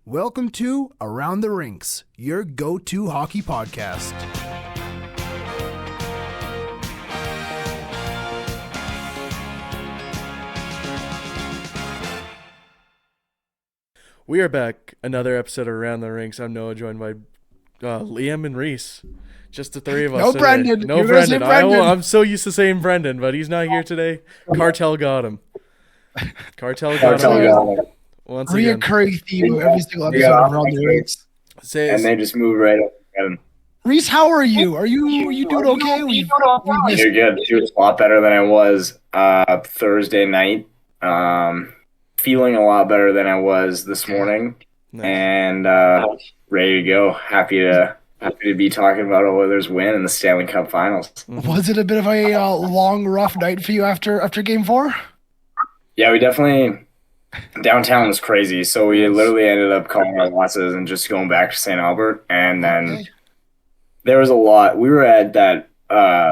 Welcome to Around the Rinks, your go-to hockey podcast. We are back. Another episode of Around the Rinks. I'm Noah, joined by Liam and Reese. Just the three of us. No today. Brendan. No You're gonna say Brendan. Brendan. I'm so used to saying Brendan, but he's not here today. Cartel got him. Cartel got him. Once again. Reoccurring theme of every single episode of Around the Rinks. And they just moved right up. Reese, how are you? Are you doing okay? You're good. She was a lot better than I was Thursday night. Feeling a lot better than I was this morning. Nice. And ready to go. Happy to be talking about Oilers' win in the Stanley Cup Finals. Was it a bit of a long, rough night for you after Game 4? Yeah, we definitely. Downtown was crazy, so we literally ended up calling our losses and just going back to St. Albert. And then there was a lot. We were at that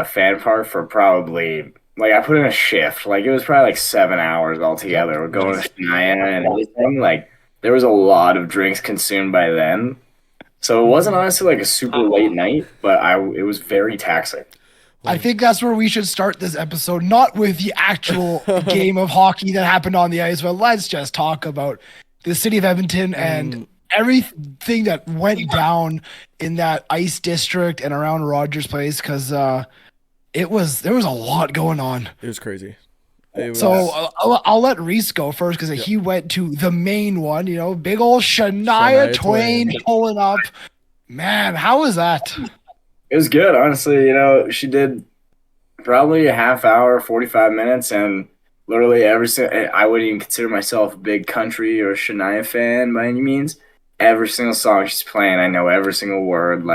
fan park for probably, I put in a shift. It was probably 7 hours altogether. We're going to Shania and everything. There was a lot of drinks consumed by then. So it wasn't honestly a super late night, but it was very taxing. I think that's where we should start this episode, not with the actual game of hockey that happened on the ice, but let's just talk about the city of Edmonton and everything that went down in that ice district and around Rogers Place, because there was a lot going on. It was crazy. So I'll let Reese go first because he went to the main one, big old Shania Twain pulling up. Man, how was that? It was good, honestly. She did probably a half hour, 45 minutes, and literally I wouldn't even consider myself a big country or Shania fan by any means. Every single song she's playing, I know every single word.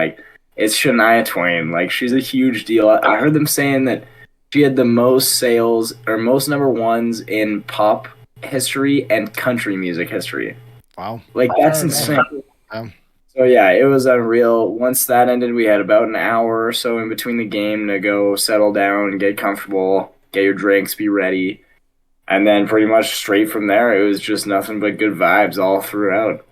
It's Shania Twain. She's a huge deal. I heard them saying that she had the most sales or most number ones in pop history and country music history. Wow. That's insane. Wow. So, yeah, it was unreal. Once that ended, we had about an hour or so in between the game to go settle down, get comfortable, get your drinks, be ready. And then pretty much straight from there, it was just nothing but good vibes all throughout.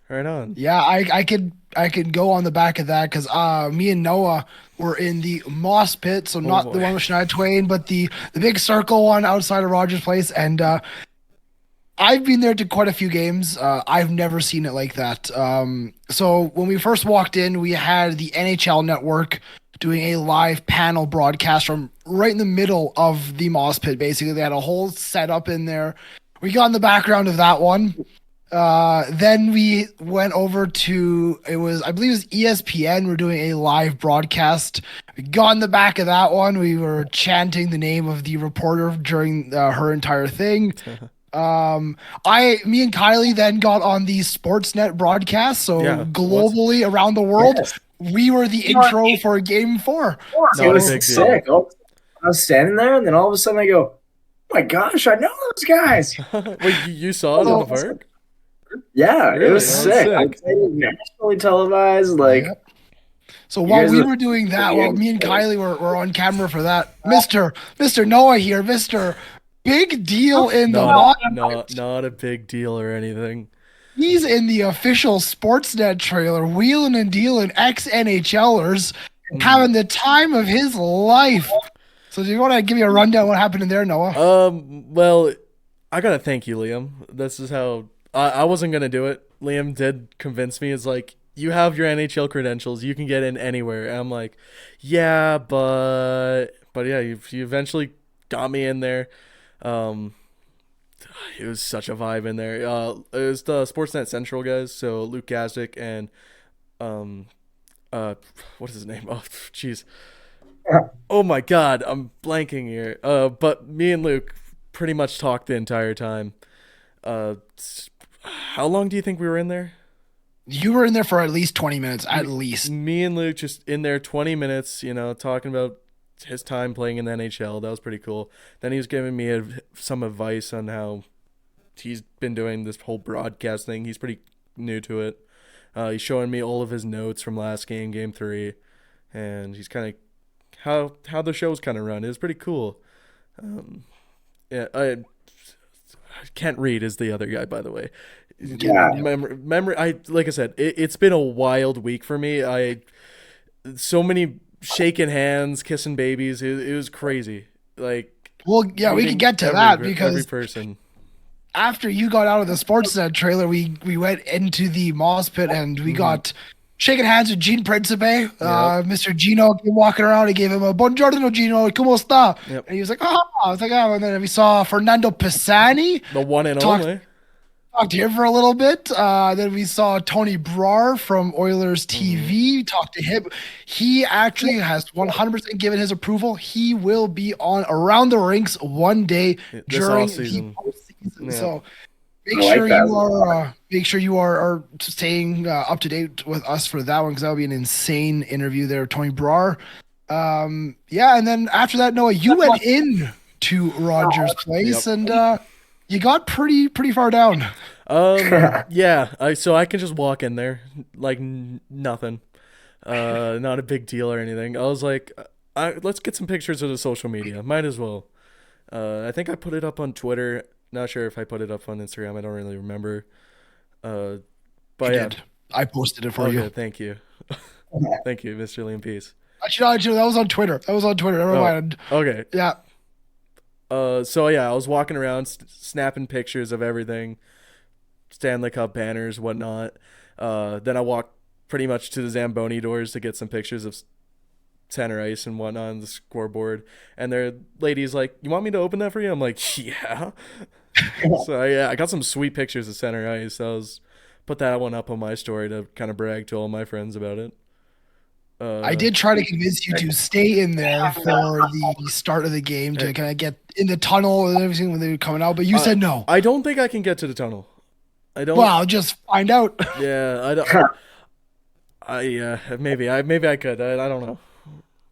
Right on. Yeah, I could go on the back of that because me and Noah were in the Moss Pit, so not the one with Shania Twain, but the big circle one outside of Rogers Place. And I've been there to quite a few games. I've never seen it like that. So when we first walked in, we had the NHL Network doing a live panel broadcast from right in the middle of the Moss Pit. Basically, they had a whole setup in there. We got in the background of that one. Then we went over to, I believe it was ESPN. We're doing a live broadcast. We got in the back of that one. We were chanting the name of the reporter during her entire thing. Me and Kylee then got on the Sportsnet broadcast. So globally around the world, we were the intro for Game 4. It was sick. I was standing there, and then all of a sudden I go, "Oh my gosh, I know those guys!" Wait, you saw it in the park? Yeah, really? It was sick. I was nationally televised. So while we were doing that, while me and Kylee were on camera for that, Mr. Noah here, Mr. Big Deal in the not a big deal or anything. He's in the official Sportsnet trailer, wheeling and dealing ex-NHLers, having the time of his life. So do you want to give me a rundown of what happened in there, Noah? Well, I gotta thank you, Liam. This is how I wasn't gonna do it. Liam did convince me. It's you have your NHL credentials, you can get in anywhere. And I'm like, yeah, but yeah, you eventually got me in there. It was such a vibe in there. It was the Sportsnet Central guys, so Luke Gazdick and what is his name? Oh, jeez. Oh my God, I'm blanking here. But me and Luke pretty much talked the entire time. How long do you think we were in there? You were in there for at least 20 minutes, at least. Me and Luke just in there 20 minutes, talking about his time playing in the NHL. That was pretty cool. Then he was giving me some advice on how he's been doing this whole broadcast thing. He's pretty new to it. He's showing me all of his notes from last game, Game 3, and he's kind of how the show's kind of run. It was pretty cool. Kent Reed is the other guy, by the way. Yeah. Memory. Like I said, it's been a wild week for me. So many shaking hands, kissing babies. It was crazy. Like, well, yeah, we can get to that every because person. after you got out of the Sportsnet trailer, we went into the Moss Pit and we got shaking hands with Gene Principe. Mr. Gino came walking around. He gave him a buongiorno, Gino, como sta? Yep. And he was like, oh, I was like, oh. And then we saw Fernando Pisani. The one and only. Talked to him for a little bit. Then we saw Tony Brar from Oilers TV. Talked to him. He actually has 100% given his approval. He will be on Around the Rinks one day during the postseason. Yeah. So make sure you are staying up to date with us for that one because that would be an insane interview there with Tony Brar. And then after that, Noah, you went in to Rogers Place and you got pretty far down. So I can just walk in there like nothing. Not a big deal or anything. I was like, let's get some pictures of the social media. Might as well. I think I put it up on Twitter. Not sure if I put it up on Instagram. I don't really remember. But you did. I posted it for you. Thank you. Thank you, Mr. Liam Peace. Actually, that was on Twitter. Never mind. Okay. Yeah. I was walking around snapping pictures of everything, Stanley Cup banners, whatnot. Then I walked pretty much to the Zamboni doors to get some pictures of center ice and whatnot on the scoreboard. And their lady's like, "You want me to open that for you?" I'm like, "Yeah." So I got some sweet pictures of center ice. I put that one up on my story to kind of brag to all my friends about it. I did try to convince you to stay in there for the start of the game to kind of get in the tunnel and everything when they were coming out, but you said no. I don't think I can get to the tunnel. I don't. Well, just find out. Yeah, I don't. Maybe I could. I don't know.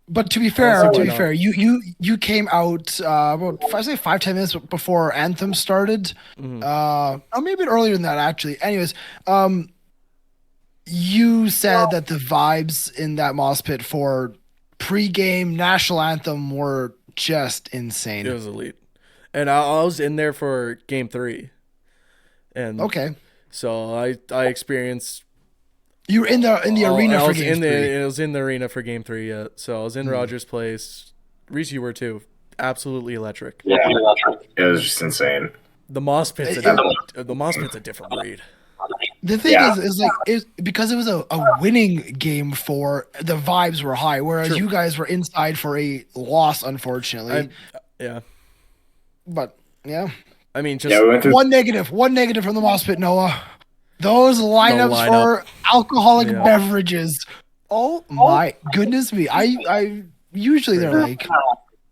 But to be fair, you came out about 5-10 minutes before Anthem started, or maybe earlier than that actually. Anyways, you said that the vibes in that Moss Pit for pre-game national anthem were just insane. It was elite, and I was in there for Game 3, and so I experienced. You were in the arena for Game 3. I was in the arena for Game 3. Yeah, so I was in Rogers Place. Reece, you were too. Absolutely electric. Yeah, it was just insane. The Moss Pit's a different breed. The thing is because it was a winning game for the vibes were high, whereas you guys were inside for a loss, unfortunately. But yeah, I mean, just one negative from the Moss Pit, Noah. Those lineups for alcoholic beverages. Oh my goodness me! I usually they're like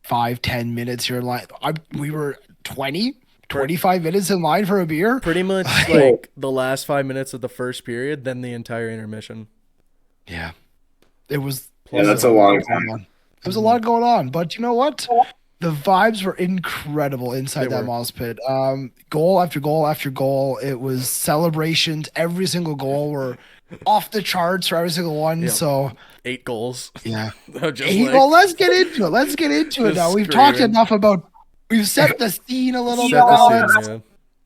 5-10 minutes here in line. We were 25 minutes in line for a beer. Pretty much like the last 5 minutes of the first period, then the entire intermission. Yeah. It was. Yeah, that's a long time. There was a lot going on, but you know what? The vibes were incredible inside that Moss Pit. Goal after goal after goal. It was celebrations. Every single goal were off the charts for every single one. Yeah. So 8 goals. Yeah. Well, let's get into it. Now. We've talked enough about. We've set the scene a little bit.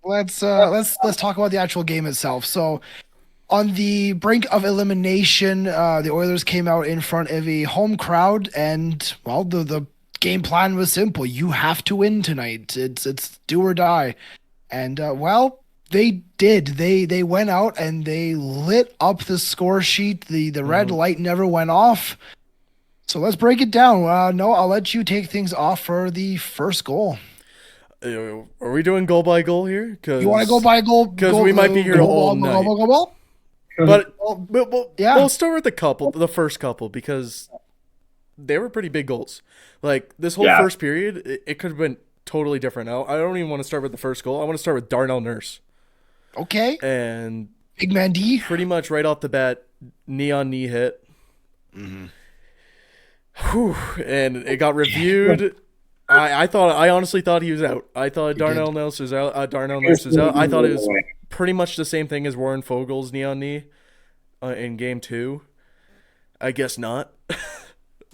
Let's talk about the actual game itself. So, on the brink of elimination, the Oilers came out in front of a home crowd, and well, the game plan was simple. You have to win tonight. It's do or die, and they did. They went out and they lit up the score sheet. The red light never went off. So let's break it down. No, I'll let you take things off for the first goal. Are we doing goal by goal here? You want to go by goal? Because we might be here all night. But we'll start with the first couple, because they were pretty big goals. Like this whole first period, it could have been totally different. Now, I don't even want to start with the first goal. I want to start with Darnell Nurse. Okay. And Big Man D. Pretty much right off the bat, knee-on-knee hit. Mm-hmm. Whew, and it got reviewed. I honestly thought he was out. I thought Darnell Nurse was out. I thought it was pretty much the same thing as Warren Fogel's knee on knee in Game 2. I guess not,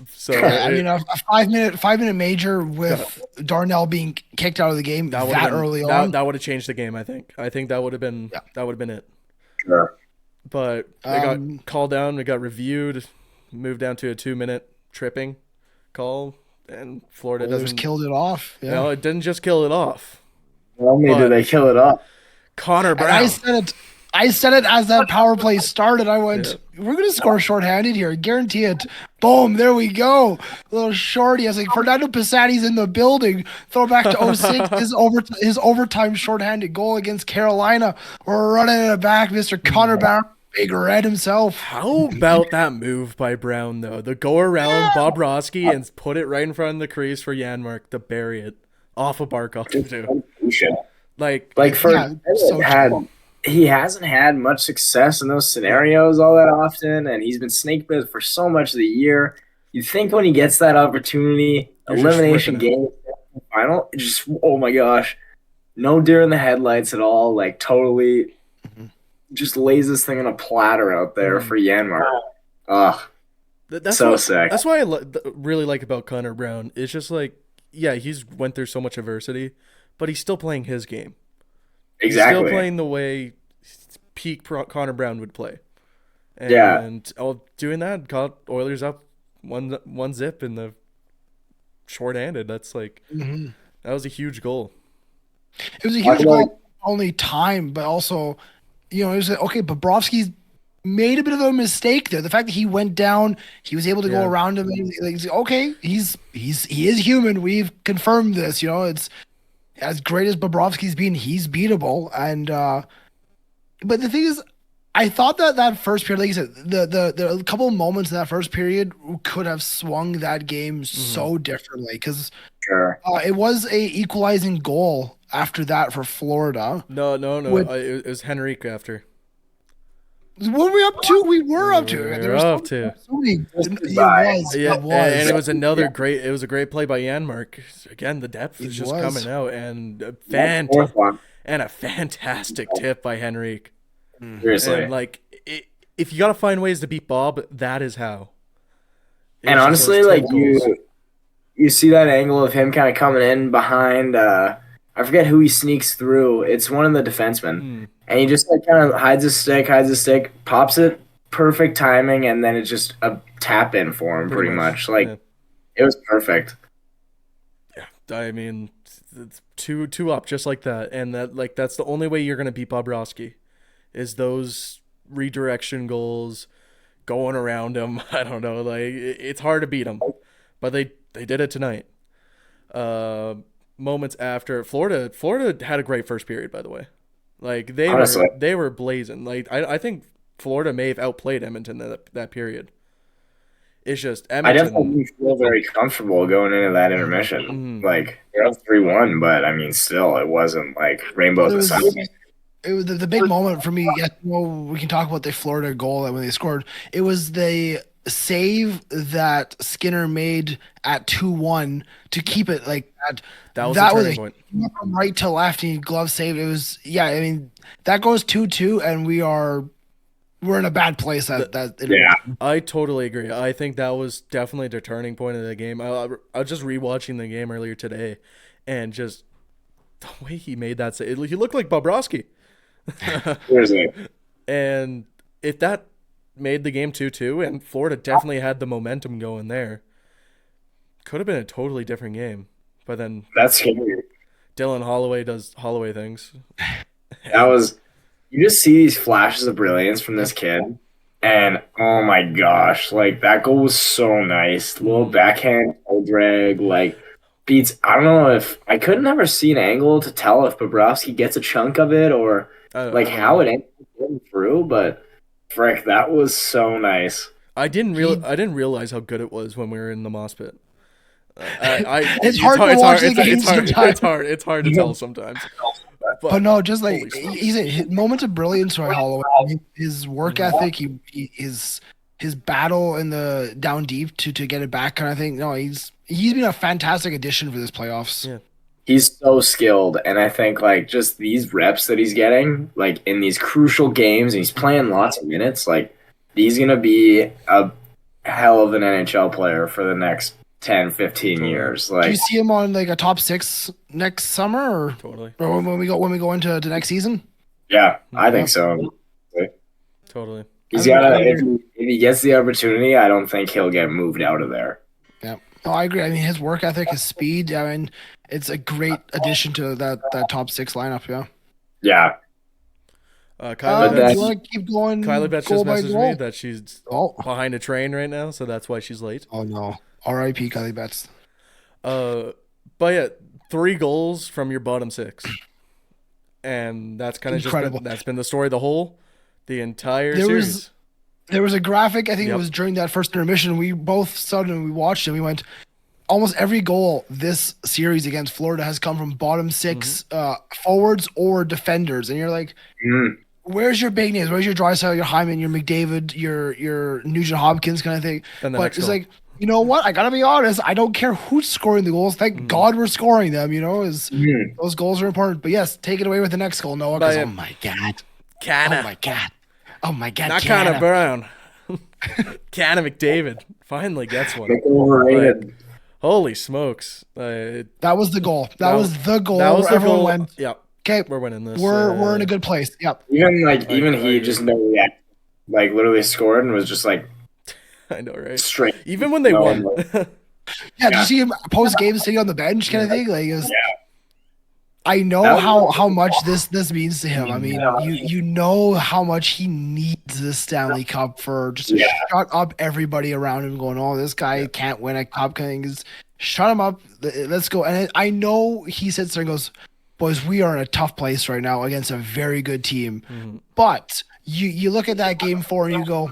So I mean, a 5 minute major with Darnell being kicked out of the game that early on. That would have changed the game. I think that would have been it. Sure. But it got called down. It got reviewed, moved down to a 2-minute tripping call, and Florida doesn't killed it off. Yeah. No, it didn't just kill it off. Not only did they kill it off, Connor Brown. And I said it as that power play started. I went, we're going to score shorthanded here. Guarantee it. Boom. There we go. A little shorty. I was like, Fernando Pisani's in the building. Throw back to 06. His overtime shorthanded goal against Carolina. We're running it back. Mr. Connor Brown. Big Red himself. How about that move by Brown, though? The go around Bobrovsky and put it right in front of the crease for Janmark to bury it off of Barkov, too. He hasn't had much success in those scenarios all that often, and he's been snake bit for so much of the year. You think when he gets that opportunity, elimination game final, just oh my gosh, no deer in the headlights at all. Like totally, just lays this thing on a platter out there for Janmark. That's so sick. That's why I really like about Connor Brown. It's just like, yeah, he's went through so much adversity, but he's still playing his game. Exactly. He's still playing the way peak Connor Brown would play. And doing that got Oilers up 1-0 in the shorthanded. That's like that was a huge goal. It was a huge goal, only time, but also, it was okay. Bobrovsky's made a bit of a mistake there. The fact that he went down, he was able to go around him. Okay, he is human. We've confirmed this. It's as great as Bobrovsky's been, he's beatable. And but the thing is, I thought that first period, like you said, the couple of moments in that first period could have swung that game so differently because it was a equalizing goal after that for Florida. No. It was Henrique after. What were we up to? We were up to. We were up to. It was. And it was another great. It was a great play by Janmark. Again, the depth is just coming out, and a fantastic tip by Henrique. Seriously, and if you gotta find ways to beat Bob, that is how. And honestly, you see that angle of him kind of coming in behind. I forget who he sneaks through. It's one of the defensemen. And he just kind of hides his stick, pops it, perfect timing, and then it's just a tap in for him pretty much. It was perfect. Yeah, I mean, it's two up just like that. And that's the only way you're going to beat Bobrovsky is those redirection goals going around him. I don't know. It's hard to beat him. But they did it tonight. Moments after Florida had a great first period, by the way. They were blazing. I think Florida may have outplayed Edmonton that period. It's just Edmonton. I definitely feel very comfortable going into that intermission. They're up 3-1, but I mean, still, it wasn't like rainbows and sunshine. It was the big moment for me. We can talk about the Florida goal when they scored. It was the save that Skinner made at 2-1 to keep it like that. That was a turning point. From right to left, and glove save. It was I mean, that goes 2-2, and we're in a bad place. I totally agree. I think that was definitely the turning point of the game. I was just rewatching the game earlier today, and just the way he made that save, he looked like Bobrovsky. And if that made the game 2-2, and Florida definitely had the momentum going there, could have been a totally different game. But then that's scary. Dylan Holloway does Holloway things. You just see these flashes of brilliance from this kid, and oh my gosh, that goal was so nice. Little backhand drag, beats. I don't know if I could never see an angle to tell if Bobrovsky gets a chunk of it or how it ended through, but frick, that was so nice. I didn't realize how good it was when we were in the moss pit. It's hard to watch the game sometimes. It's hard to tell sometimes. But no, just he's a moment of brilliance by Holloway. His work ethic, his battle in the down deep to get it back kind of thing. No, he's been a fantastic addition for this playoffs. Yeah. He's so skilled, and I think just these reps that he's getting, in these crucial games, and he's playing lots of minutes. He's gonna be hell of an NHL player for the next 10, 15 years. Do Like, you see him on like a top 6 next summer, or when we go into the next season? yeah, I think so. Totally. He's got to, if he gets the opportunity, I don't think he'll get moved out of there. Yeah, no, I agree. I mean, his work ethic, his speed. I mean, it's a great addition to that top 6 lineup. Yeah. Yeah. Kylie, do you want to keep going? Kylie Betts just messaged me that she's behind a train right now, so that's why she's late. Oh no, R.I.P. Kylie Betts. But yeah, 3 goals from your bottom 6, and that's kind of just that's been the story the entire series. There was a graphic. I think it was during that first intermission. We both stood and we watched it. We went, almost every goal this series against Florida has come from bottom 6 forwards or defenders, and you're like. Where's your big names? Where's your Draisaitl, your Hyman, your McDavid, your Nugent Hopkins kind of thing? But it's like, you know what? I gotta be honest. I don't care who's scoring the goals. Thank God we're scoring them. You know, those goals are important. But yes, take it away with the next goal, Noah. Because oh my God, Canna. Oh my God, not Connor Brown. Canna McDavid finally gets one. Overrated. Holy smokes! That was the goal. That was the goal. That was the everyone goal. Went. Yep. Okay, we're winning this. We're in a good place. Yep. Even he just no react, like literally scored and was just like, I know, right? Straight. Even when they won. Did you see him post game sitting on the bench kind of thing? Like, it was, I know how much this means to him. I mean, you know how much he needs this Stanley Cup for just to shut up everybody around him going, oh, this guy can't win a cup. Just shut him up. Let's go. And I know he sits there and goes, boys, we are in a tough place right now against a very good team. But you look at that game 4 and you go,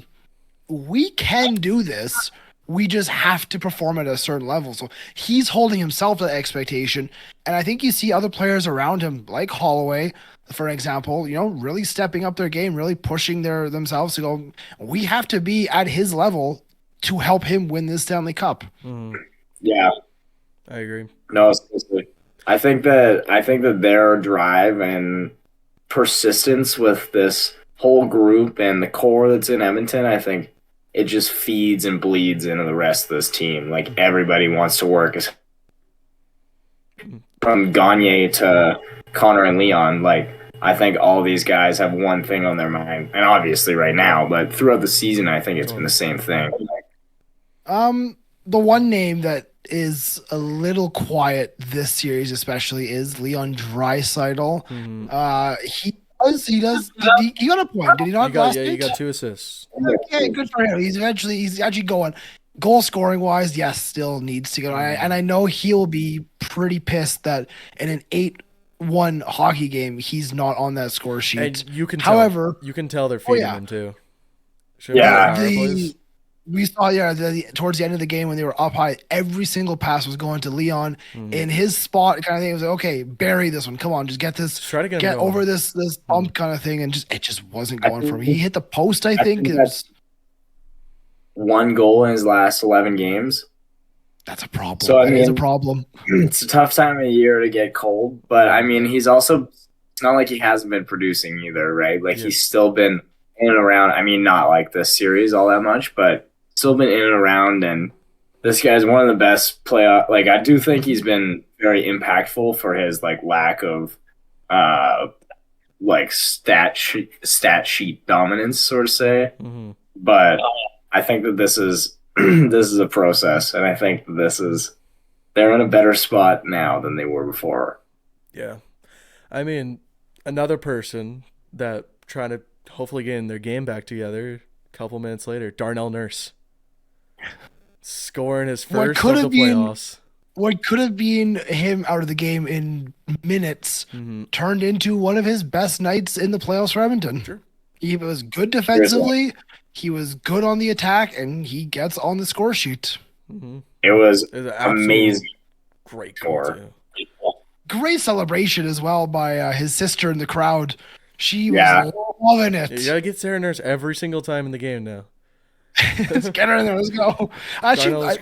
we can do this. We just have to perform at a certain level. So he's holding himself to that expectation. And I think you see other players around him, like Holloway, for example, you know, really stepping up their game, really pushing themselves to go, we have to be at his level to help him win this Stanley Cup. Yeah. I agree. No, seriously. I think that their drive and persistence with this whole group and the core that's in Edmonton, I think it just feeds and bleeds into the rest of this team. Like, everybody wants to work, from Gagne to Connor and Leon. Like, I think all these guys have one thing on their mind, and obviously right now, but throughout the season, I think it's been the same thing. The one name that is a little quiet this series, especially, is Leon Draisaitl. He got a point. Did he not? He got 2 assists. Okay, good for him. He's actually going. Goal scoring wise, yes, still needs to go. And I know he'll be pretty pissed that in an 8-1 hockey game, he's not on that score sheet. And you can tell they're feeding him too. We saw, towards the end of the game when they were up high, every single pass was going to Leon in his spot kind of thing. It was like, okay, bury this one. Come on, just get this, get over this bump kind of thing. And it just wasn't going for him. He hit the post, I think. It was 1 goal in his last 11 games. That's a problem. So, I mean, it's a problem. It's a tough time of year to get cold, but I mean, it's not like he hasn't been producing either, right? Like, he's still been in and around. I mean, not like this series all that much, but still been in and around, and this guy's one of the best playoff. Like, I do think he's been very impactful for his lack of stat sheet dominance, sort of say. But I think that this is a process, and I think that they're in a better spot now than they were before. Yeah, I mean, another person that trying to hopefully get in their game back together. A couple minutes later, Darnell Nurse. Scoring his first of the playoffs. What could have been him out of the game in minutes turned into one of his best nights in the playoffs for Edmonton. Sure. He was good defensively. He was good on the attack, and he gets on the score sheet. It was amazing. Great goal, too. Great celebration as well by his sister in the crowd. She was loving it. You gotta get Sarah Nurse every single time in the game now. Let's get her in there. Let's go. Actually, I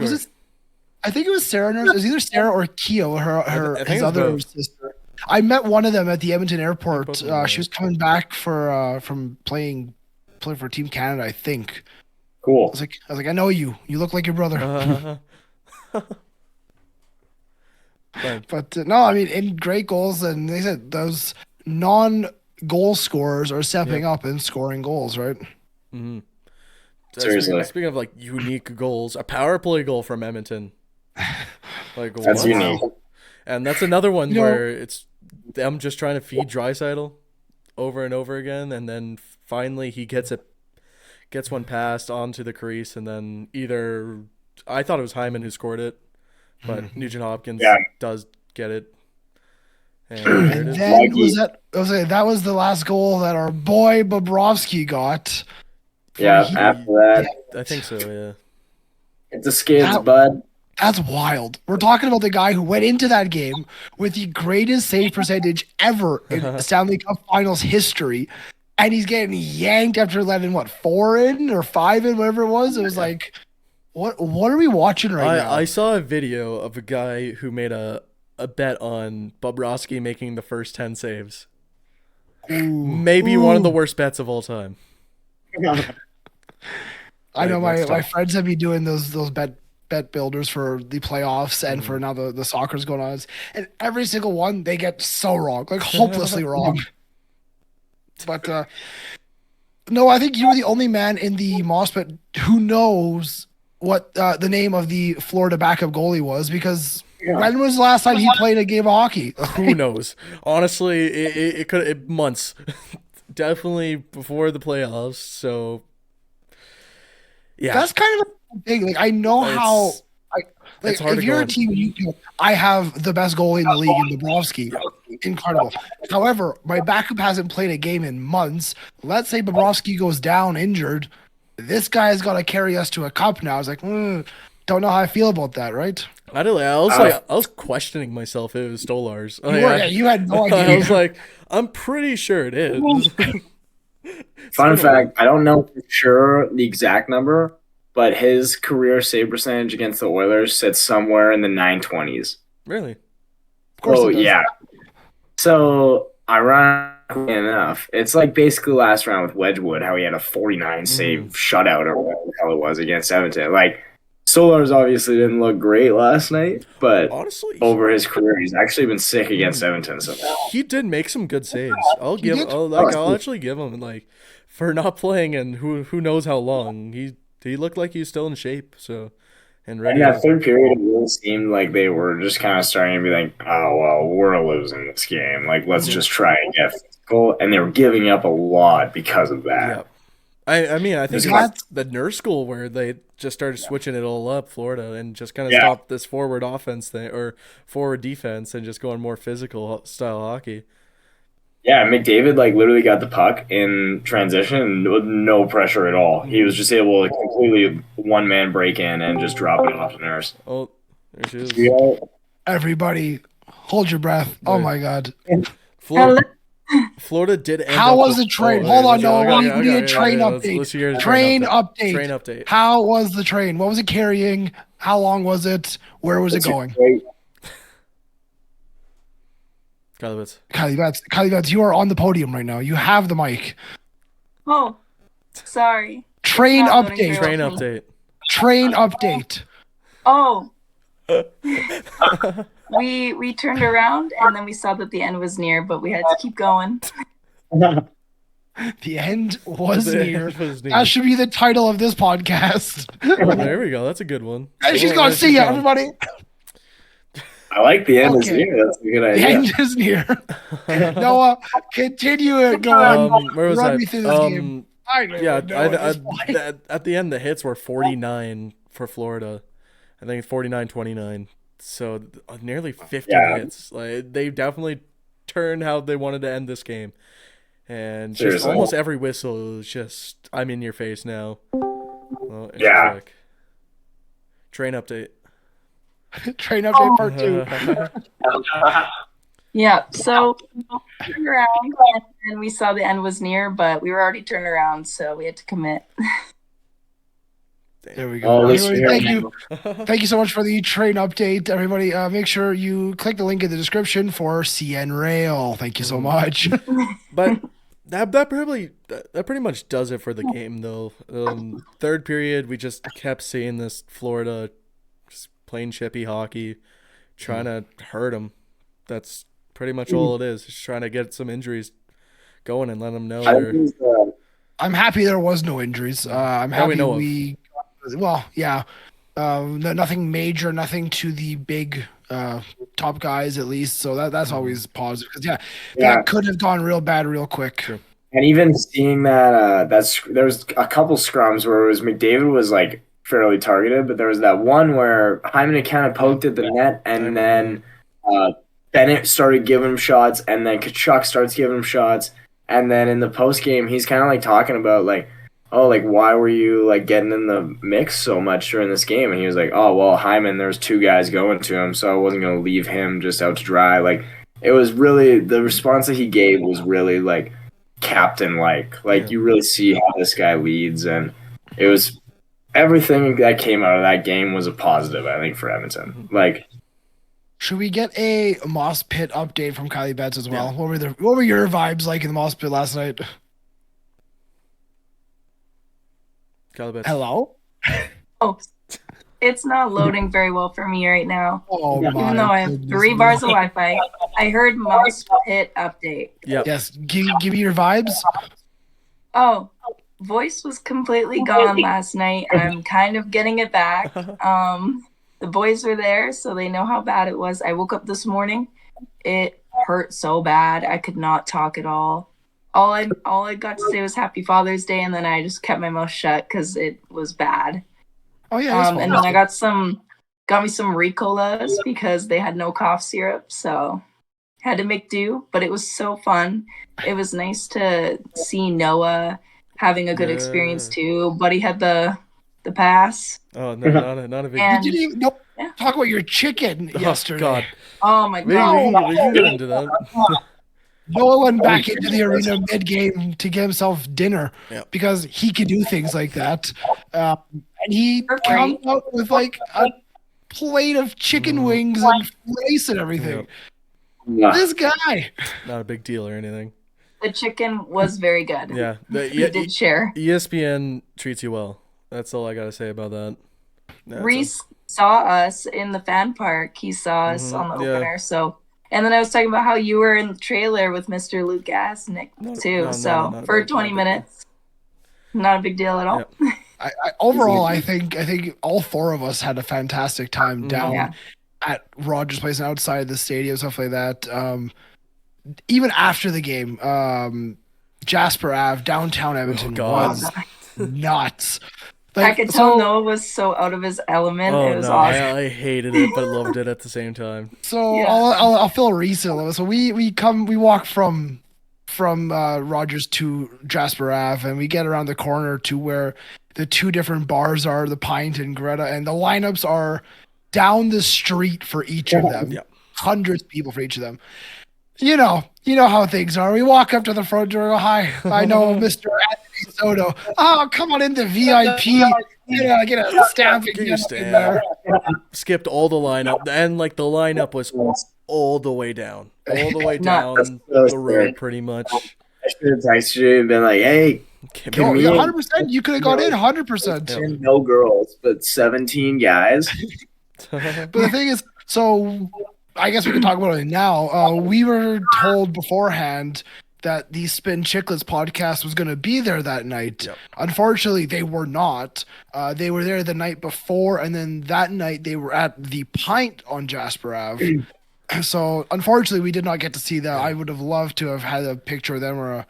think it was Sarah Nurse. It was either Sarah or Keo, his other sister. I met one of them at the Edmonton airport. She was coming back from playing for Team Canada, I think. Cool. I was like, I know you. You look like your brother. But no, I mean, in great goals, and they said those non-goal scorers are stepping up and scoring goals, right? Mm-hmm. Seriously. Speaking of like unique goals, a power play goal from Edmonton. Like That's what? unique. And that's another one where it's them just trying to feed Draisaitl over and over again, and then finally he gets one passed onto the crease, and then either I thought it was Hyman who scored it, but Nugent Hopkins does get it. And there it is. Then that was the last goal that our boy Bobrovsky got. Yeah, after that. I think so, yeah. It's a skids, bud. That's wild. We're talking about the guy who went into that game with the greatest save percentage ever in Stanley Cup Finals history, and he's getting yanked after letting, 4 in or 5 in, whatever it was. It was like, what are we watching now? I saw a video of a guy who made a bet on Bobrovsky making the first 10 saves. Maybe one of the worst bets of all time. I know my friends have been doing those bet builders for the playoffs and for now the soccer's going on, and every single one they get so wrong, like hopelessly wrong. But no, I think you were the only man in the Moss pit who knows what the name of the Florida backup goalie was, because when was the last time he played a game of hockey? Who knows? Honestly, it could months. Definitely before the playoffs. So yeah, that's kind of a thing. Like, I know how. Like, if you're a team, I have the best goalie in the league in Bobrovsky. Incredible. However, my backup hasn't played a game in months. Let's say Bobrovsky goes down injured. This guy's got to carry us to a cup now. I was like, don't know how I feel about that, right? I was questioning myself if it was Stolarz. You had no idea. I was like, I'm pretty sure it is. Fun fact, I don't know for sure the exact number, but his career save percentage against the Oilers sits somewhere in the 920s. Really? Of course. Yeah. So, ironically enough, it's like basically last round with Wedgwood, how he had a 49 save shutout or whatever the hell it was against Edmonton. Like, Stolarz obviously didn't look great last night, but honestly, over his career, he's actually been sick against Edmonton. So he did make some good saves. I'll actually give him, like, for not playing and who knows how long. He looked like he was still in shape. So and ready. And that third period, it really seemed like they were just kind of starting to be like, oh well, we're losing this game. Like, let's just try and get physical, and they were giving up a lot because of that. Yep. I mean, I think it's the Nurse School where they just started switching it all up, Florida, and just kind of stopped this forward offense thing or forward defense and just going more physical style hockey. Yeah, McDavid literally got the puck in transition with no pressure at all. He was just able to completely one-man break in and just drop it off to Nurse. Oh, there she is. Yeah. Everybody, hold your breath. Right. Oh my God. Florida did end How was the train? Hold on, no, we need a train update. Train update. How was the train? What was it carrying? How long was it? Where was it going? Kylee Betts, you are on the podium right now. You have the mic. Oh, sorry. Train update. Train update. Oh. We turned around and then we saw that the end was near, but we had to keep going. The end was near. That should be the title of this podcast. There we go. That's a good one. Hey, she's going to see you, everybody. I like the end is near. That's a good idea. The end is near. Noah, continue it. Go on. Where was Run I? me through this game. At the end, the hits were 49 for Florida. I think 49-29. So nearly 50 hits. Like, they definitely turned how they wanted to end this game. And just almost every whistle is just, I'm in your face now. Well, like, train update. Train update part 2. Yeah, so we turned around and we saw the end was near, but we were already turned around, so we had to commit. There we go. Thank you. Thank you so much for the train update, everybody. Make sure you click the link in the description for CN Rail. Thank you so much. But That pretty much does it for the game, though. Third period, we just kept seeing this Florida just playing chippy hockey, trying to hurt them. That's pretty much all it is. Just trying to get some injuries going and let them know. I'm happy there was no injuries. I'm happy nothing major, nothing to the big top guys at least. So that's always positive. Because that could have gone real bad real quick. True. And even seeing that, there was a couple scrums where it was McDavid was like fairly targeted, but there was that one where Hyman kind of poked at the net, and then Bennett started giving him shots, and then Kachuk starts giving him shots, and then in the post game, he's kind of like talking about like, oh, like why were you like getting in the mix so much during this game? And he was like, oh well, Hyman, there's two guys going to him, so I wasn't gonna leave him just out to dry. Like it was really the response that he gave was really like captain like you really see how this guy leads, and it was everything that came out of that game was a positive, I think, for Edmonton. Like, should we get a Moss Pit update from Kylie Betts as well? Yeah. What were your vibes like in the Moss Pit last night? Kylie Betts. Hello? Oh, it's not loading very well for me right now. Oh, even though I have 3 bars of Wi-Fi. I heard Moss Pit update. Yeah. Yes. Give me your vibes. Oh, voice was completely gone last night. I'm kind of getting it back. The boys were there, so they know how bad it was. I woke up this morning. It hurt so bad. I could not talk at all. All I got to say was Happy Father's Day, and then I just kept my mouth shut because it was bad. Oh yeah. And then I got me some Ricolas because they had no cough syrup, so had to make do. But it was so fun. It was nice to see Noah having a good experience too. Buddy had the pass. Oh no, not a big. You didn't even talk about your chicken yesterday. God. Oh my God. We can get into that. Noah went back into the arena mid-game to get himself dinner because he can do things like that. And he comes out with like a plate of chicken wings and rice and everything. Yeah. This guy. Not a big deal or anything. The chicken was very good. Yeah. He did share. ESPN treats you well. That's all I got to say about that. Reece saw us in the fan park. He saw us on the opener. So, and then I was talking about how you were in the trailer with Mr. Luke Gasnick too. For 20 minutes, not a big deal at all. Yeah. Overall, I think all 4 of us had a fantastic time down at Rogers Place and outside the stadium, stuff like that. Even after the game, Jasper Ave, downtown Edmonton was nuts. I could tell Noah was so out of his element. Oh, it was awesome. I hated it, but loved it at the same time. So I'll fill Reece in a little. So we walk from Rogers to Jasper Ave, and we get around the corner to where the 2 different bars are, the Pint and Greta, and the lineups are down the street for each of them. Hundreds of people for each of them. You know how things are. We walk up to the front door. Hi, I know Mr. Anthony Soto. Oh, come on into VIP. Get a stamp. Get your stamp. Skipped all the lineup, and like the lineup was all the way down the road, pretty much. I should have been like, hey, 100%. You could have got in 100%. No girls, but 17 guys. But the thing is, so I guess we can talk about it now. We were told beforehand that the Spin Chicklets podcast was going to be there that night. Yep. Unfortunately, they were not. They were there the night before, and then that night they were at the Pint on Jasper Ave. So, unfortunately, we did not get to see that. I would have loved to have had a picture of them or a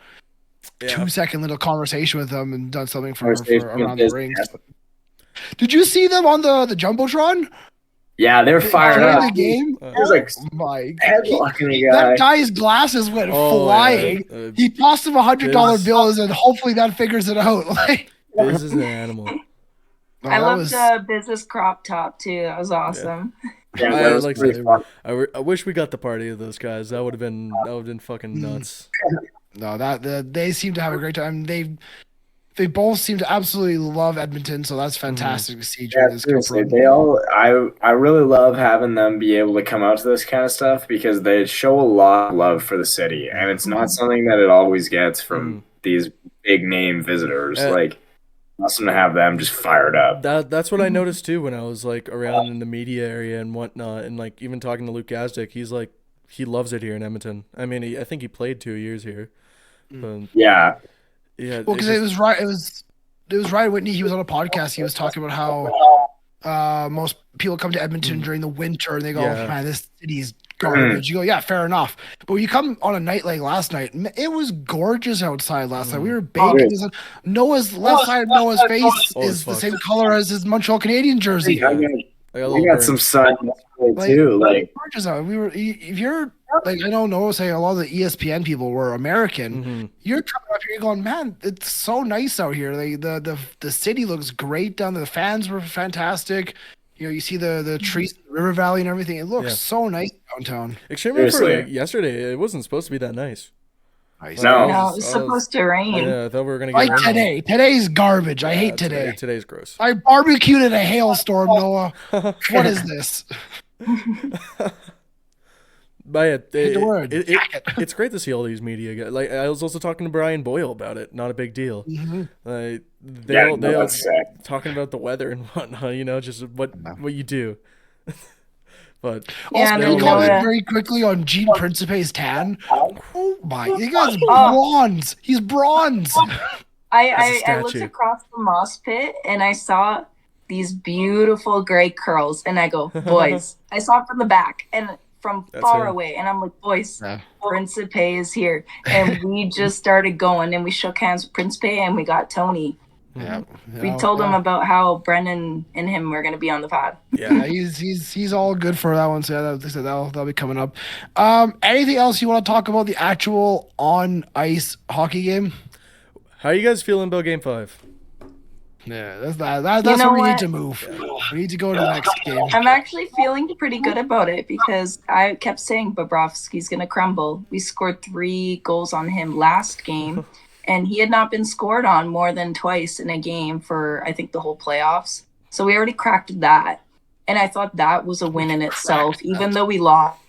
2-second little conversation with them and done something for around the Rinks. Did you see them on the Jumbotron? Yeah, they're fired up. The game? He was like headlocking the guy. That guy's glasses went flying. Yeah. He tossed him $100 bills, and hopefully that figures it out. Biz is an animal. I loved the business crop top too. That was awesome. Yeah, that was pretty fun. I wish we got the party of those guys. That would have been fucking nuts. No, they seem to have a great time. they both seem to absolutely love Edmonton, so that's fantastic to see Yeah, during this cup seriously, run. I really love having them be able to come out to this kind of stuff because they show a lot of love for the city, and it's not something that it always gets from these big name visitors. Like, awesome to have them just fired up. That's what I noticed too when I was like around in the media area and whatnot, and like even talking to Luke Gazdick, he's like he loves it here in Edmonton. I mean, I think he played 2 years here. But Yeah. Yeah. Well, because it was Ryan Whitney. He was on a podcast. He was talking about how most people come to Edmonton during the winter and they go, man, this city's garbage. You go, yeah, fair enough. But when you come on a night like last night, it was gorgeous outside last night. We were baking. Noah's left side of Noah's face is the same color as his Montreal Canadian jersey. We got some sun too. Like, gorgeous out. We were. If you're like, I don't know, saying a lot of the ESPN people were American. You're coming up here, you're going, man, it's so nice out here. Like the city looks great down there. The fans were fantastic. You know, you see the trees, the river valley, and everything. It looks so nice downtown. Extremely for yesterday, it wasn't supposed to be that nice. No, it was supposed to rain. Yeah, I thought we were gonna get like today. Today's garbage. I hate today. Today's gross. I barbecued in a hailstorm, Noah. What is this? But it's great to see all these media guys. Like, I was also talking to Brian Boyle about it. Not a big deal. They all talking about the weather and whatnot. You know, just what you do. But also, comment very quickly on Gene Principe's tan. Oh my! He guy's bronze. He's bronze. I looked across the moss pit and I saw these beautiful gray curls, and I go, boys. I saw it from the back and from far away, and I'm like, boys, Principe is here, and we just started going, and we shook hands with Principe, and we got Tony. We told him about how Brennan and him were going to be on the pod. Yeah, he's all good for that one. So that'll be coming up. Anything else you want to talk about the actual on ice hockey game? How are you guys feeling about Game 5? Yeah, that's where we need to move. We need to go to the next game. I'm actually feeling pretty good about it because I kept saying Bobrovsky's going to crumble. We scored 3 goals on him last game. And he had not been scored on more than twice in a game for, I think, the whole playoffs. So we already cracked that. And I thought that was a win in itself, even though we lost.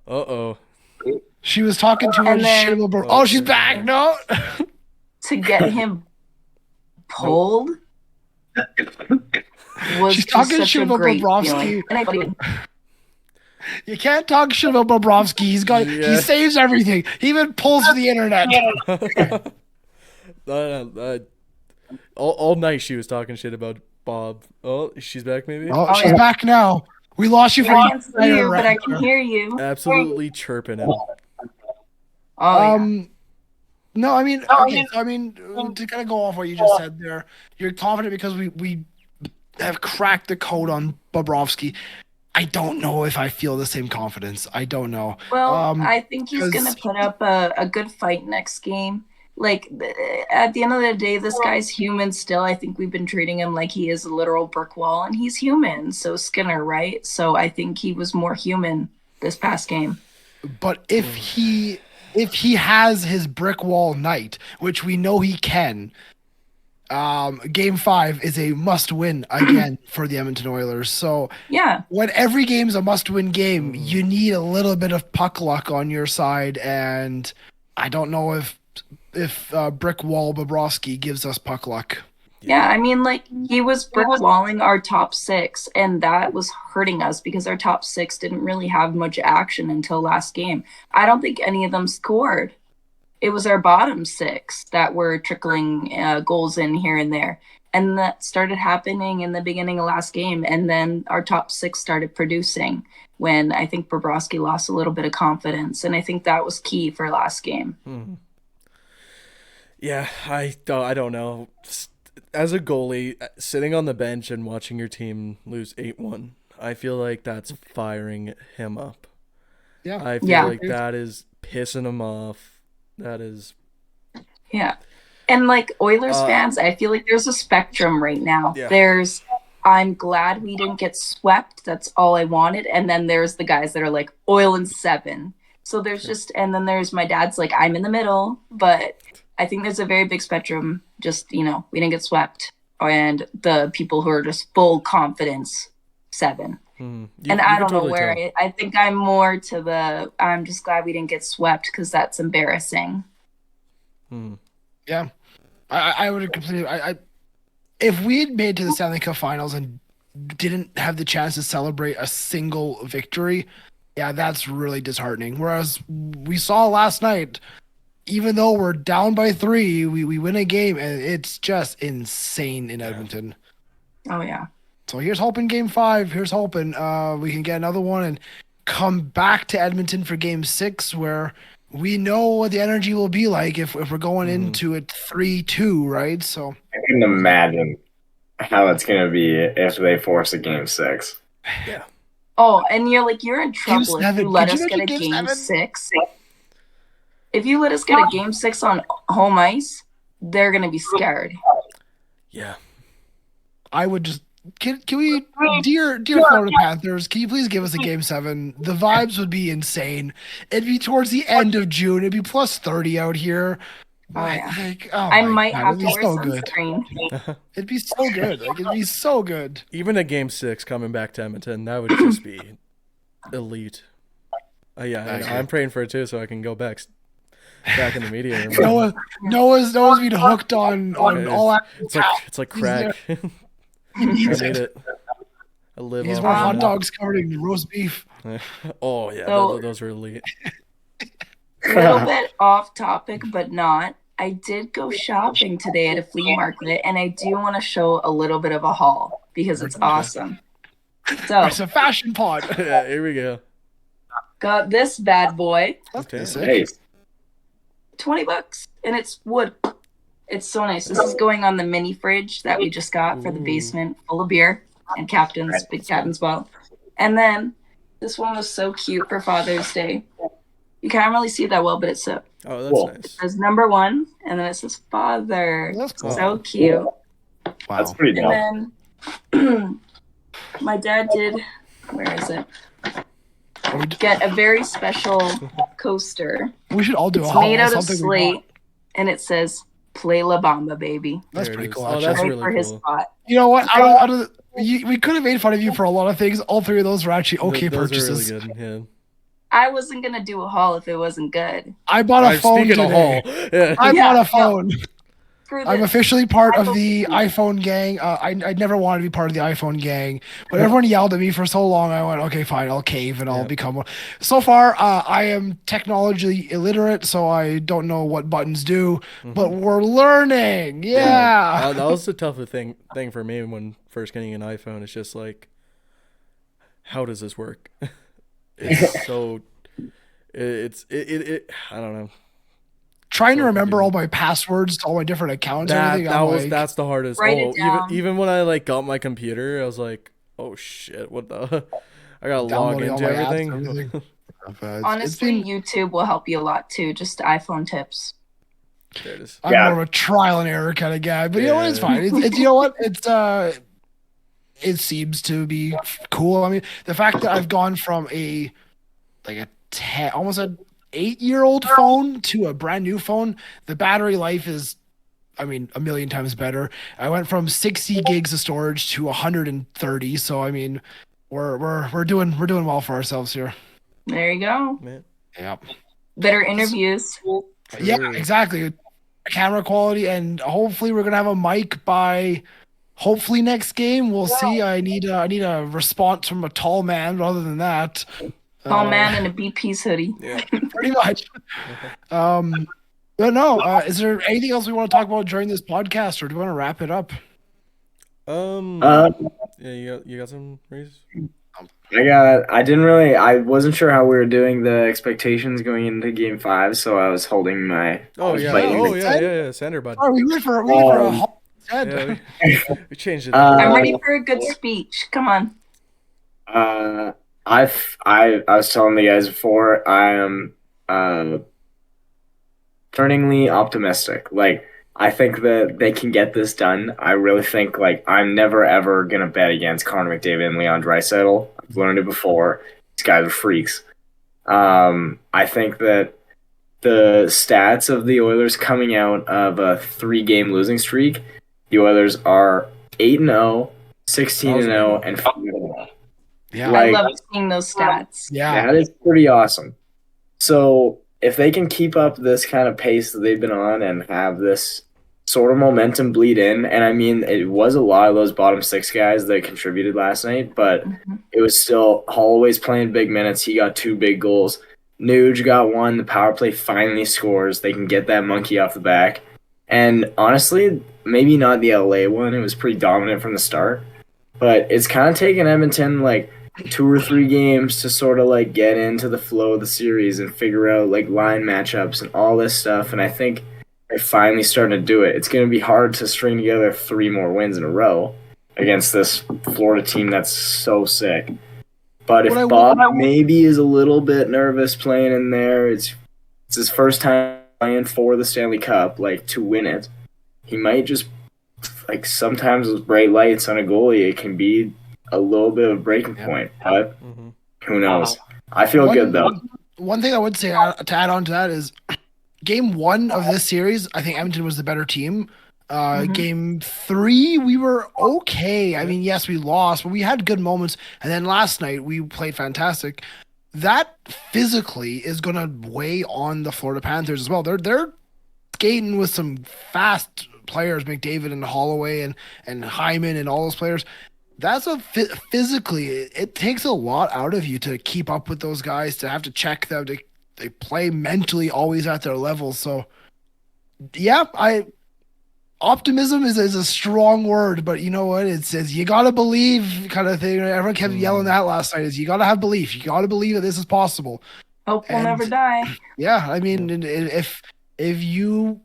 Uh-oh. She was talking to him. Oh, she's back. No. To get him pulled was she's talking shit about Bobrovsky. You can't talk shit about Bobrovsky. He saves everything. He even pulls to the internet. All night she was talking shit about Bob. Oh, she's back maybe? Oh, she's back now. We lost you for I can't see you, but I can hear you. Absolutely chirping him. No, I mean, okay. So, I mean, to kind of go off what you just said there, you're confident because we have cracked the code on Bobrovsky. I don't know if I feel the same confidence. I don't know. Well, I think he's going to put up a good fight next game. Like, at the end of the day, this guy's human still. I think we've been treating him like he is a literal brick wall, and he's human. So Skinner, right? So I think he was more human this past game. But if he has his brick wall night, which we know he can, Game 5 is a must-win again for the Edmonton Oilers. So when every game's a must-win game, you need a little bit of puck luck on your side, and I don't know if brick wall Bobrovsky gives us puck luck. Yeah, I mean, like, he was brick walling our top 6, and that was hurting us because our top 6 didn't really have much action until last game. I don't think any of them scored. It was our bottom 6 that were trickling goals in here and there. And that started happening in the beginning of last game. And then our top 6 started producing when I think Bobrovsky lost a little bit of confidence. And I think that was key for last game. Yeah, I don't know. As a goalie, sitting on the bench and watching your team lose 8-1, I feel like that's firing him up. Yeah. I feel like that is pissing him off. That is. Yeah. And like Oilers fans, I feel like there's a spectrum right now. Yeah. There's, I'm glad we didn't get swept. That's all I wanted. And then there's the guys that are like, Oil in 7. So there's just, and then there's my dad's like, I'm in the middle, but I think there's a very big spectrum. Just, we didn't get swept. And the people who are just full confidence 7. And I don't know where I think I'm more to the, I'm just glad we didn't get swept because that's embarrassing. Yeah. I would have completely, if we had made it to the Stanley Cup Finals and didn't have the chance to celebrate a single victory, yeah, that's really disheartening. Whereas we saw last night, even though we're down by 3, we win a game, and it's just insane in Edmonton. Oh, yeah. So here's hoping Game 5. Here's hoping we can get another one and come back to Edmonton for Game 6, where we know what the energy will be like if we're going into it 3-2, right? So I can imagine how it's going to be if they force a Game 6. Yeah. Oh, and you're in trouble if you let us get a Game 6. If you let us get a Game 6 on home ice, they're going to be scared. Yeah. I would just can we, dear Florida Panthers, can you please give us a Game 7? The vibes would be insane. It'd be towards the end of June. It'd be plus 30 out here. I might have to wear sunscreen. It'd be so good. It'd be so good. Even a Game 6 coming back to Edmonton, that would just be elite. I'm praying for it too, so I can go back in the media room. Noah's been hooked on all. It's like crack. I need it. I live He's more hot dogs covered in roast beef. Oh yeah, so, those are elite. A little bit off topic, but not. I did go shopping today at a flea market, and I do want to show a little bit of a haul because it's awesome. So it's a fashion pod. Yeah, here we go. Got this bad boy. Okay. Nice. $20, and it's wood. It's so nice. This is going on the mini fridge that we just got for the basement, full of beer and big Captain's bottle. And then this one was so cute for Father's Day. You can't really see it that well, but it's so. Oh, that's nice. It says number 1, and then it says Father. That's cool. So cute. Wow. That's pretty dope. And then my dad did. Where is it? Get a very special coaster. We should all do it's a haul. Made out of slate, and it says "Play La Bamba, baby." That's pretty cool. Oh, that's really for his cool. spot. You know what? We could have made fun of you for a lot of things. All 3 of those were actually okay those purchases. Are really good. Yeah. I wasn't gonna do a haul if it wasn't good. I bought a phone today. I bought a phone. I'm officially part of the iPhone gang. I never wanted to be part of the iPhone gang, but everyone yelled at me for so long. I went, okay, fine, I'll cave and I'll become one. So far, I am technologically illiterate, so I don't know what buttons do, but we're learning. Yeah. That was the toughest thing for me when first getting an iPhone. It's just like, how does this work? It's so, I don't know. Trying to remember all my passwords to all my different accounts. That's the hardest. Write it down. Even when I got my computer, I was like, oh shit, what the? I gotta log into everything. Honestly, YouTube will help you a lot too. Just iPhone tips. There it is. I'm more of a trial and error kind of guy, but you know what? It's fine. It's you know what? It seems to be cool. I mean, the fact that I've gone from almost a 8-year-old phone to a brand new phone, the battery life is, a million times better. I went from 60 gigs of storage to 130. So I mean, we're doing well for ourselves here. There you go. Man. Yep. Better interviews. Yeah, exactly. Camera quality, and hopefully we're gonna have a mic by. Hopefully next game. We'll see. I need a response from a tall man. Rather than that, tall man in a BP's hoodie. Yeah, pretty much. But no. Is there anything else we want to talk about during this podcast, or do you want to wrap it up? Yeah, you got some, Reece? I wasn't sure how we were doing the expectations going into Game 5, so I was holding my. Center bud. Oh, we went for a haul. Yeah, we changed it. I'm ready for a good speech. Come on. I was telling the guys before, I am turningly optimistic. Like, I think that they can get this done. I really think, I'm never ever gonna bet against Connor McDavid and Leon Draisaitl. I've learned it before. These guys are freaks. I think that the stats of the Oilers coming out of a 3-game losing streak, the Oilers are 8-0, 16-0, and 5-0. Yeah. I Like, love seeing those stats. Yeah. that is pretty awesome. So if they can keep up this kind of pace that they've been on and have this sort of momentum bleed in, and I mean, it was a lot of those bottom 6 guys that contributed last night, but it was still Holloway's playing big minutes. He got 2 big goals. Nuge got 1. The power play finally scores. They can get that monkey off the back. And honestly, maybe not the LA one. It was pretty dominant from the start. But it's kind of taken Edmonton like 2 or 3 games to sort of like get into the flow of the series and figure out like line matchups and all this stuff. And I think they're finally starting to do it. It's going to be hard to string together 3 more wins in a row against this Florida team that's so sick. But if Bob maybe is a little bit nervous playing in there, it's his first time playing for the Stanley Cup, like to win it. He might just like sometimes with bright lights on a goalie, it can be a little bit of a breaking point. But who knows? I feel good though. One thing I would say to add on to that is game 1 of this series, I think Edmonton was the better team. Game 3, we were okay. I mean, yes, we lost, but we had good moments. And then last night, we played fantastic. That physically is going to weigh on the Florida Panthers as well. They're skating with some fast players, McDavid and Holloway and Hyman and all those players. That's physically, it takes a lot out of you to keep up with those guys, to have to check them. They play mentally always at their level. So, yeah, optimism is a strong word, but you know what? It says you gotta believe, kind of thing. Everyone kept yelling that last night. Is you gotta have belief. You gotta believe that this is possible. Hope will never die. Yeah, I mean, if you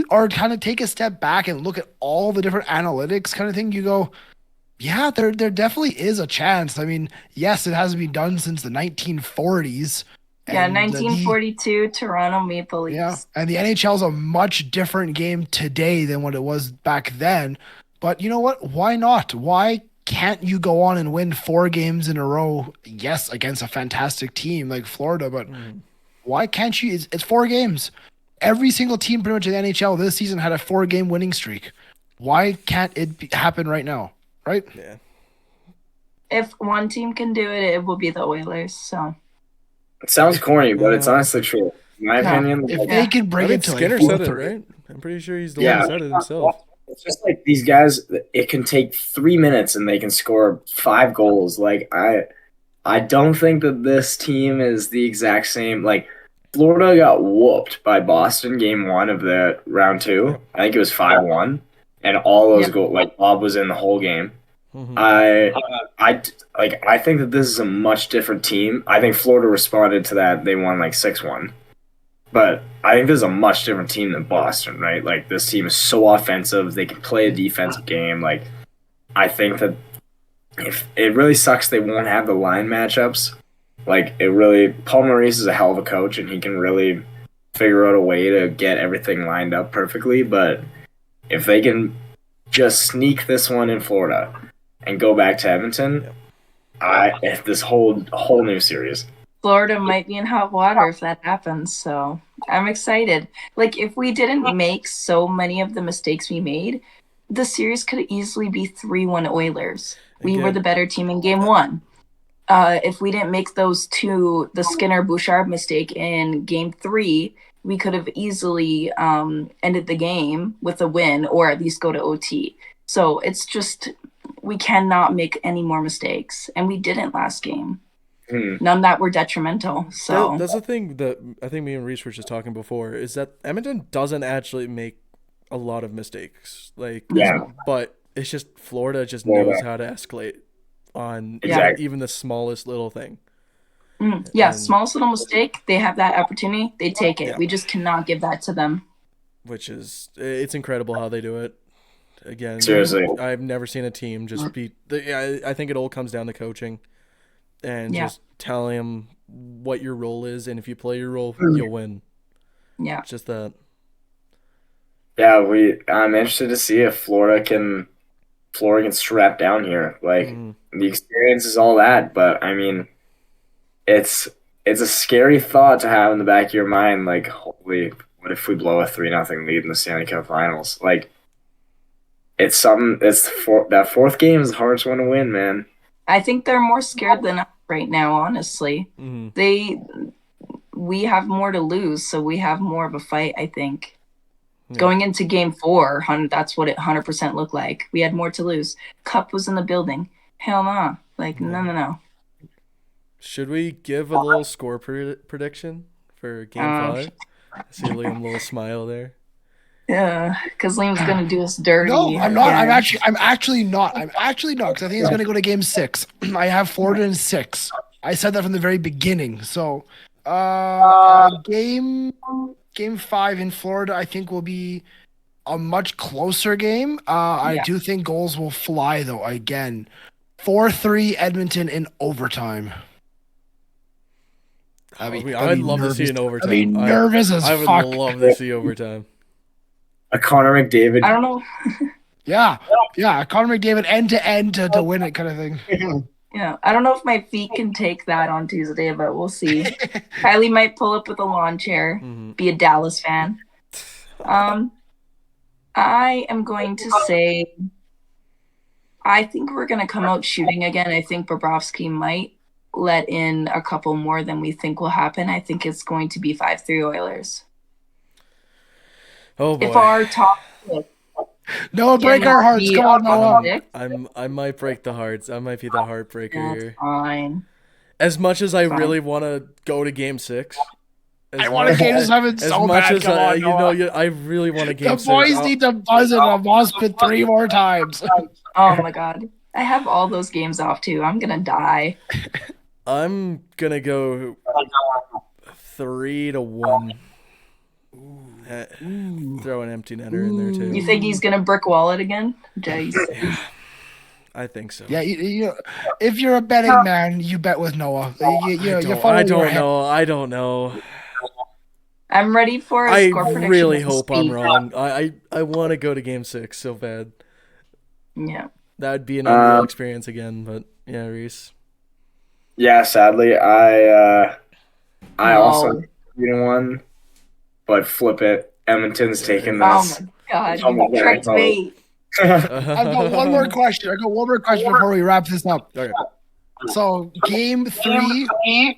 are kind of take a step back and look at all the different analytics, kind of thing, you go, yeah, there definitely is a chance. I mean, yes, it hasn't been done since the 1940s. Yeah, 1942 Toronto Maple Leafs. Yeah, and the NHL is a much different game today than what it was back then. But you know what? Why not? Why can't you go on and win 4 games in a row? Yes, against a fantastic team like Florida, but why can't you? It's 4 games. Every single team pretty much in the NHL this season had a 4-game winning streak. Why can't it happen right now? Right? Yeah. If one team can do it, it will be the Oilers. So. It sounds corny, but it's honestly true. In my opinion, if they can bring it to Skinner like said it, right? I'm pretty sure he's the one who said it himself. It's just like these guys. It can take 3 minutes and they can score 5 goals. Like I don't think that this team is the exact same. Like Florida got whooped by Boston game 1 of the round 2. I think it was 5-1, and all those goals. Like Bob was in the whole game. I think that this is a much different team. I think Florida responded to that. They won like 6-1. But I think this is a much different team than Boston, right? Like this team is so offensive. They can play a defensive game. Like I think that if it really sucks they won't have the line matchups. Like Paul Maurice is a hell of a coach and he can really figure out a way to get everything lined up perfectly. But if they can just sneak this one in Florida and go back to Edmonton, this whole new series. Florida might be in hot water if that happens, so I'm excited. Like, if we didn't make so many of the mistakes we made, the series could easily be 3-1 Oilers. We were the better team in game 1. If we didn't make those 2, the Skinner-Bouchard mistake in game 3, we could have easily ended the game with a win or at least go to OT. So it's just, we cannot make any more mistakes. And we didn't last game. None that were detrimental. So that's the thing that I think me and Reece were just talking before, is that Edmonton doesn't actually make a lot of mistakes. But it's just Florida just knows how to escalate on even the smallest little thing. Smallest little mistake, they have that opportunity, they take it. We just cannot give that to them. Which is, it's incredible how they do it. Again, seriously, I've never seen a team just beat. I think it all comes down to coaching, and just telling them what your role is, and if you play your role, you'll win. Yeah, just that. Yeah, I'm interested to see if Florida can strap down here. Like the experience is all that, but I mean, it's it's a scary thought to have in the back of your mind. Like, holy, what if we blow a 3-0 lead in the Stanley Cup Finals? Like, it's something. That fourth game is the hardest one to win, man. I think they're more scared than us right now, honestly. We have more to lose, so we have more of a fight, I think. Yeah. Going into game 4, that's what it 100% looked like. We had more to lose. Cup was in the building. Hell no. Like, no. Should we give a little score prediction for game 5? I see Liam, little smile there. Yeah, because Liam's gonna do us dirty. No, I'm not. I'm actually not. Because I think it's gonna go to game 6. I have Florida in 6. I said that from the very beginning. So, game 5 in Florida, I think will be a much closer game. I do think goals will fly though. Again, 4-3 Edmonton in overtime. I'd love to see an overtime. I'd be nervous as fuck. I would love to see overtime. A Connor McDavid. I don't know. Yeah, Connor McDavid end to end to win it kind of thing. Yeah, I don't know if my feet can take that on Tuesday, but we'll see. Kylee might pull up with a lawn chair, be a Dallas fan. I am going to say, I think we're going to come out shooting again. I think Bobrovsky might let in a couple more than we think will happen. I think it's going to be 5-3 Oilers. Oh boy. If our top Noah, break our hearts. Come on, Noah. I might break the hearts. I might be the heartbreaker here. Fine. As much as I really want to go to game 6. I want a game 7 so bad. I really want a game 6. The boys need to buzz it on Moss Pit 3 more times. Oh my god. I have all those games off too. I'm gonna die. I'm gonna go 3-1. Throw an empty netter in there too. You think he's gonna brick wall it again? Jeez. I think so. Yeah, if you're a betting man, you bet with Noah. I don't know. I'm ready for a score prediction. I really hope I'm wrong. I want to go to game 6 so bad. Yeah. That would be an unreal experience again, but yeah, Reese. Yeah, sadly, I also 3-1, but flip it. Edmonton's taking this. Oh my god, trick me. I've got one more question. Before we wrap this up. Okay. So, game 3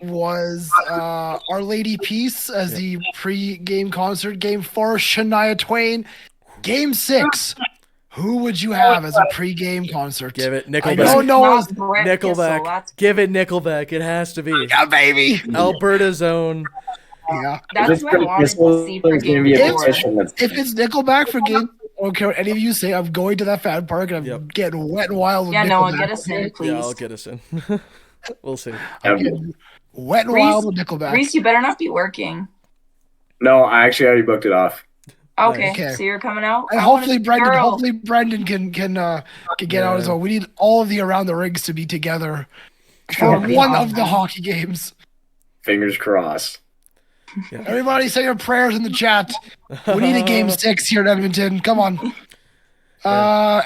was Our Lady Peace as the pre-game concert. Game 4, Shania Twain. Game 6. Who would you have as a pre-game concert? Give it Nickelback. I don't know. Nickelback. Give it Nickelback. It has to be. Yeah, baby. Alberta's own. Yeah. That's what I wanted to see for game 4. If it's Nickelback for game, I don't care what any of you say. I'm going to that fan park and I'm getting wet and wild with Nickelback. Noah, get us in, please. Yeah, I'll get us in. We'll see. I'm getting wet and wild with Nickelback. Reese, you better not be working. No, I actually already booked it off. Okay. So you're coming out? And hopefully Brendan can get out as well. We need all of the Around the Rinks to be together for one of the hockey games. Fingers crossed. Yeah. Everybody say your prayers in the chat. We need a game 6 here in Edmonton. Come on.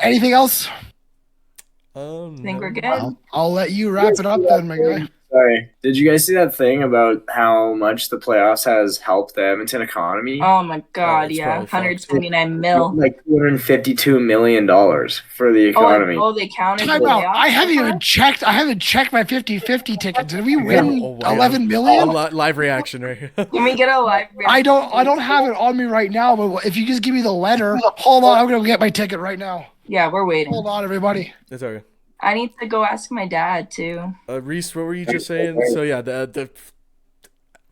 Anything else? I think we're good. I'll let you wrap it up then, my guy. Sorry. Did you guys see that thing about how much the playoffs has helped the Edmonton economy? Oh my god, yeah. 129 mil. Like $252 million for the economy. Oh, they counted Time out. I haven't even checked. I haven't checked my 50-50 ticket. Did we win 11 million? Live reaction right here. Can we get a live reaction? I don't have it on me right now, but if you just give me the letter, hold on, I'm gonna get my ticket right now. Yeah, we're waiting. Hold on, everybody. It's okay. I need to go ask my dad too. Reese, what were you just saying? So yeah, the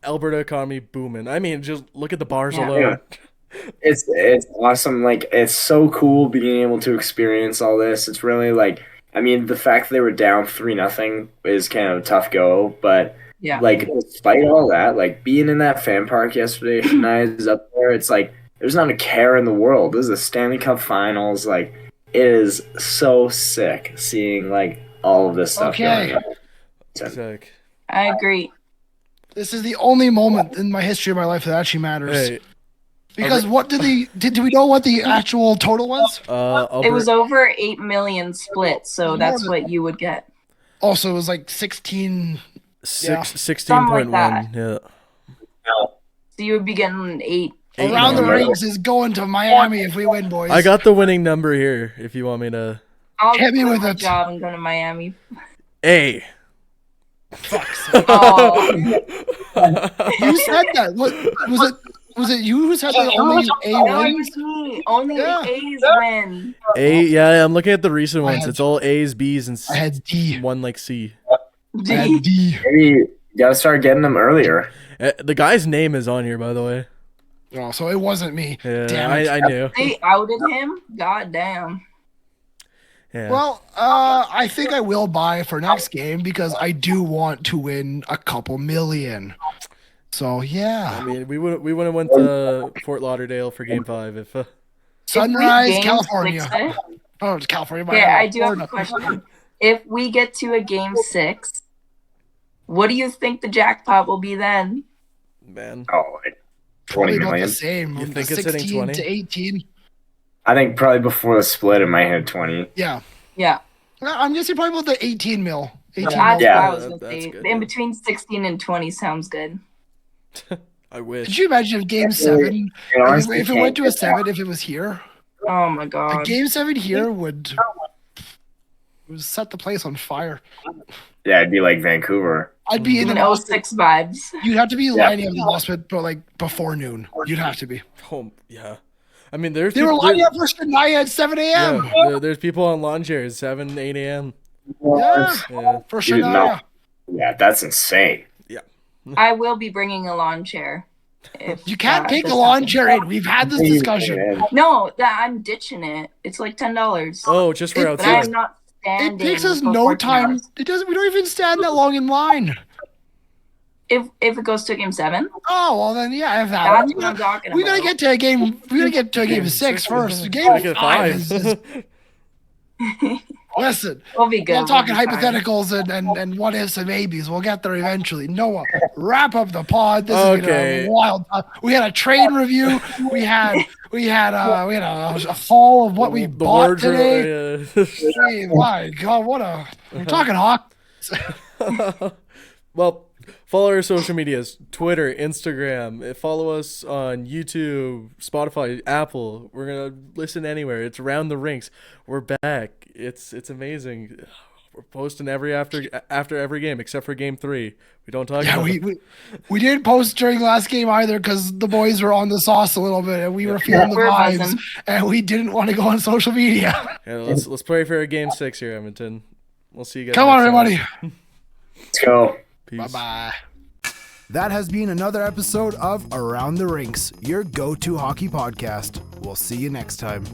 Alberta economy booming. I mean, just look at the bars alone. Yeah. It's awesome. Like, it's so cool being able to experience all this. It's really like, I mean, the fact that they were down 3-0 is kind of a tough go, but like, despite all that, like being in that fan park yesterday, Shania's up there. It's like there's not a care in the world. This is the Stanley Cup Finals. Like, it is so sick seeing like all of this stuff going on. Sick. I agree. This is the only moment in my history of my life that actually matters. Hey. Because what do we know what the actual total was? It was over 8 million split, so that's what you would get. Also, it was like 16 16.1. that. Yeah. No. So you would be getting an 8. Around the No. Rinks is going to Miami if we win, boys. I got the winning number here. If you want me to. I'll Hit me quit with my it. job and go to Miami. A. Oh, You said that. What was it? Was it you who said the only A no, it wins? was me. Only Yeah. A's win. A. Yeah, I'm looking at the recent ones. had- It's all A's, B's, and I had D. one like C. I had D. Maybe you gotta start getting them earlier. The guy's name is on here, by the way. Oh, so it wasn't me. Yeah, Damn it. I knew. They outed him? God damn. Yeah. Well, I think I will buy for next game because I do want to win a couple million. So I yeah, mean, we would have went to Fort Lauderdale for Game 5 if. Sunrise, If we game California. 6 it- Oh, it's California. Okay, Miami, I do have a Florida. question. If we get to a game 6, what do you think the jackpot will be then? Man. Oh, like 20 Probably about million. the same. You think it's hitting 16 20? to 18. I think probably before the split, it might hit 20. Yeah, Yeah, I'm guessing probably about the 18 mil. 18 that's mil. what Yeah. I was going to That's say. good, In yeah. between 16 and 20 sounds good. I wish. Could you imagine if Game 7, You know, honestly, if it went to a 7, if it was here, Oh my a god. Game 7 here would set the place on fire. Yeah, it'd be like Vancouver. I'd be in Even the most. 06 vibes. You'd have to be lining up the hospital, but like before noon. You'd have to be. Oh, yeah. I mean, there's They were people, lining up for Shania at 7 a.m. there's people on lawn chairs 7, 8 a.m. Yeah, Yeah. for You did Shania. not- Yeah, that's insane. I will be bringing a lawn chair. If You can't that take the does lawn happen. chair in. We've had this discussion. No, that I'm ditching it. It's like $10. Oh, just for It- But outside. I'm not It standing. takes us for no 14 time. hours. It doesn't. We don't even stand that long in line. If it goes to game 7, Oh well, then yeah, if that. that's what I'm talking We about. gotta get to a game. We gotta get to a game 6 first. Game Gotta get 5 is listen. We'll be good. I'm talking We'll be fine. hypotheticals and what ifs and maybes. We'll get there eventually. Noah, wrap up the pod. This has been Okay. a wild. We had a train review. We had a haul of what we The bought today. wardrobe. Yeah. Hey, my God, we're talking hawk. Well, follow our social medias: Twitter, Instagram. Follow us on YouTube, Spotify, Apple. We're gonna listen anywhere. It's Around the Rinks. We're back. It's amazing. We're posting after every game except for Game 3. We don't talk Yeah, about we didn't post during last game either because the boys were on the sauce a little bit and we were feeling the We're vibes buzzing. and we didn't want to go on social media. Yeah, let's pray for a Game 6 here, Edmonton. We'll see you guys. Come on, next time. everybody. Let's go. Peace. Bye-bye. That has been another episode of Around the Rinks, your go-to hockey podcast. We'll see you next time.